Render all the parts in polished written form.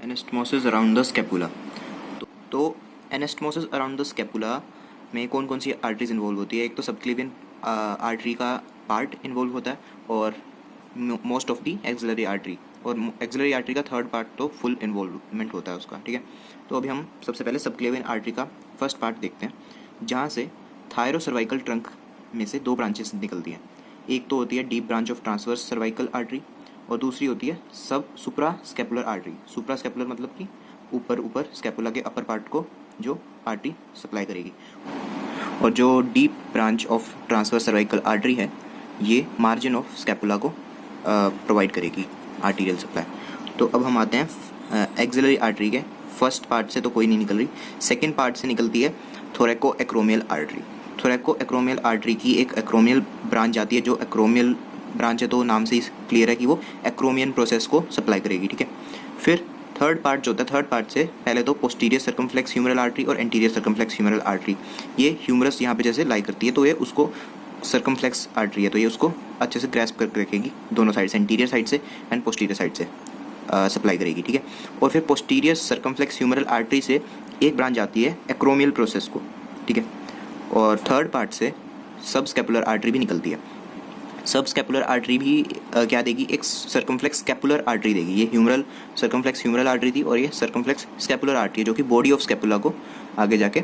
Anastomosis around the scapula. तो anastomosis around the scapula में कौन कौन सी आर्टरीज इन्वॉल्व होती है? एक तो सबक्लेवियन आर्टरी का पार्ट इन्वॉल्व होता है और most of the axillary artery, और एक्सिलरी आर्टरी का थर्ड पार्ट तो फुल इन्वॉल्वमेंट होता है उसका, ठीक है। तो अभी हम सबसे पहले सबक्लेवियन आर्टरी का फर्स्ट पार्ट देखते हैं, जहाँ से थायरोसर्वाइकल ट्रंक में से दो ब्रांचेस निकलती हैं। एक तो होती है deep branch of transverse cervical artery और दूसरी होती है सब सुप्रा स्कैपुलर आर्टरी। सुप्रा स्कैपुलर मतलब कि ऊपर स्कैपुला के अपर पार्ट को जो आर्टरी सप्लाई करेगी, और जो deep branch of transverse cervical artery है ये मार्जिन ऑफ स्कैपुला को प्रोवाइड करेगी आर्टीरियल सप्लाई। तो अब हम आते हैं एक्सिलरी आर्टरी के फर्स्ट पार्ट से तो कोई नहीं निकल रही, सेकेंड पार्ट से निकलती है थोरैको एक्रोमियल आर्टरी। थोरैको एक्रोमियल आर्टरी की एक एक्रोमियल ब्रांच आती है, जो एक्रोमियल ब्रांच है तो नाम से ही क्लियर है कि वो एक्रोमियन प्रोसेस को सप्लाई करेगी, ठीक है। फिर थर्ड पार्ट जो होता है, थर्ड पार्ट से पहले तो पोस्टीरियर सर्कमफ्लेक्स ह्यूमरल आर्टरी और एंटीरियर सर्कमफ्लेक्स ह्यूमरल आर्टरी, ये ह्यूमरस यहाँ पे जैसे लाई करती है तो ये उसको सर्कमफ्लेक्स आर्टरी है तो ये उसको अच्छे से ग्रैस्प करके रखेगी दोनों साइड से, एंटीरियर साइड से एंड पोस्टीरियर साइड से सप्लाई करेगी, ठीक है। और फिर पोस्टीरियर सर्कमफ्लेक्स ह्यूमरल आर्टरी से एक ब्रांच आती है एक्रोमियल प्रोसेस को, ठीक है। और थर्ड पार्ट से सब स्कैपुलर आर्टरी भी निकलती है। सब स्कैपुलर आर्टरी भी क्या देगी? एक सर्कमफ्लेक्स स्कैपुलर आर्टरी देगी। ये ह्यूमरल सर्कमफ्लेक्स ह्यूमरल आर्टरी थी और ये सर्कमफ्लेक्स स्कैपुलर आर्टरी है जो कि बॉडी ऑफ स्कैपुला को आगे जाके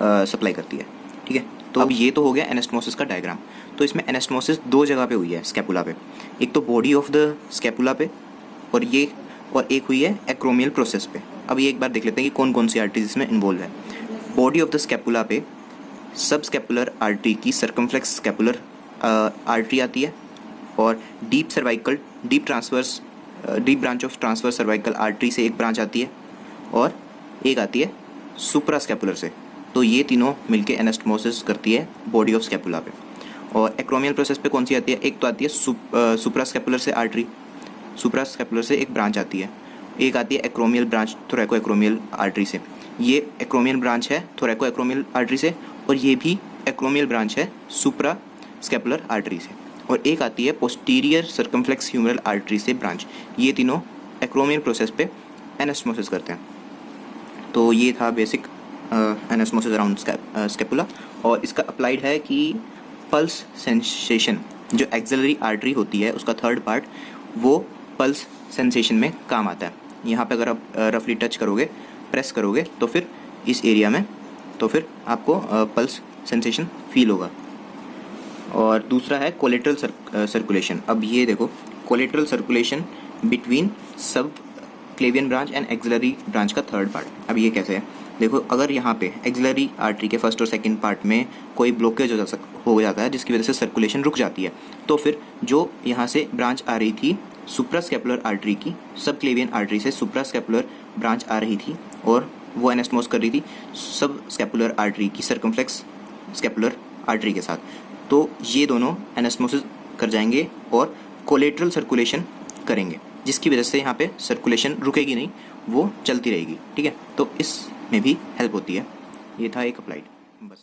सप्लाई करती है, ठीक है। तो अब ये तो हो गया एनास्टमोसिस का डायग्राम। तो इसमें एनास्टमोसिस दो जगह पे हुई है स्कैपुला पे, एक तो बॉडी ऑफ द स्कैपुला पे और एक हुई है एक्रोमियल प्रोसेस पे। अब ये एक बार देख लेते हैं कि कौन कौन सी आर्टरीज इसमें इन्वॉल्व है। बॉडी ऑफ द स्कैपुला पे सब स्कैपुलर आर्टरी की सर्कमफ्लेक्स स्कैपुलर आर्टरी आती है और deep branch of transverse cervical artery से एक ब्रांच आती है और एक आती है सुप्रा स्कैपुलर से। तो ये तीनों मिलके एनास्टमोसिस करती है बॉडी ऑफ स्कैपुला पे। और एक्रोमियल प्रोसेस पे कौन सी आती है? एक तो आती है सुप्रा स्कैपुलर से आर्टरी, सुप्रा स्कैपुलर से एक ब्रांच आती है, एक आती है एक्रोमियल ब्रांच थोरैको एक्रोमियल आर्टरी से। ये एक्रोमियल ब्रांच है थोरैको एक्रोमियल आर्टरी से और ये भी एक्रोमियल ब्रांच है सुप्रा स्कैपुलर आर्टरी से। और एक आती है पोस्टीरियर सर्कमफ्लेक्स ह्यूमरल आर्टरी से ब्रांच। ये तीनों एक्रोमियल प्रोसेस पे एनास्टमोसिस करते हैं। तो ये था बेसिक एनास्टमोसिस अराउंड स्कैपुला। और इसका अप्लाइड है कि पल्स सेंसेशन, जो एक्सिलरी आर्टरी होती है उसका थर्ड पार्ट, वो पल्स सेंसेशन में काम आता है। यहाँ पे अगर आप रफली टच करोगे, प्रेस करोगे तो फिर इस एरिया में तो फिर आपको पल्स सेंसेशन फील होगा। और दूसरा है कोलेटरल सर्कुलेशन। अब ये देखो, कोलेटरल सर्कुलेशन बिटवीन सब क्लेवियन ब्रांच एंड एक्सिलरी ब्रांच का थर्ड पार्ट। अब ये कैसे है? देखो, अगर यहाँ पे एक्सिलरी आर्टरी के फर्स्ट और सेकंड पार्ट में कोई ब्लॉकेज हो जाता है जिसकी वजह से सर्कुलेशन रुक जाती है, तो फिर जो यहाँ से ब्रांच आ रही थी सुप्रा स्कैपुलर आर्टरी की, सब क्लेवियन आर्टरी से सुप्रा स्कैपुलर ब्रांच आ रही थी और वो एनास्टमोस कर रही थी सब स्कैपुलर आर्टरी की सर्कमफ्लेक्स स्कैपुलर आर्टरी के साथ। तो ये दोनों एनास्टमोसिस कर जाएंगे और कोलेटरल सर्कुलेशन करेंगे, जिसकी वजह से यहाँ पे सर्कुलेशन रुकेगी नहीं, वो चलती रहेगी, ठीक है। तो इसमें भी हेल्प होती है। ये था एक अप्लाइड, बस।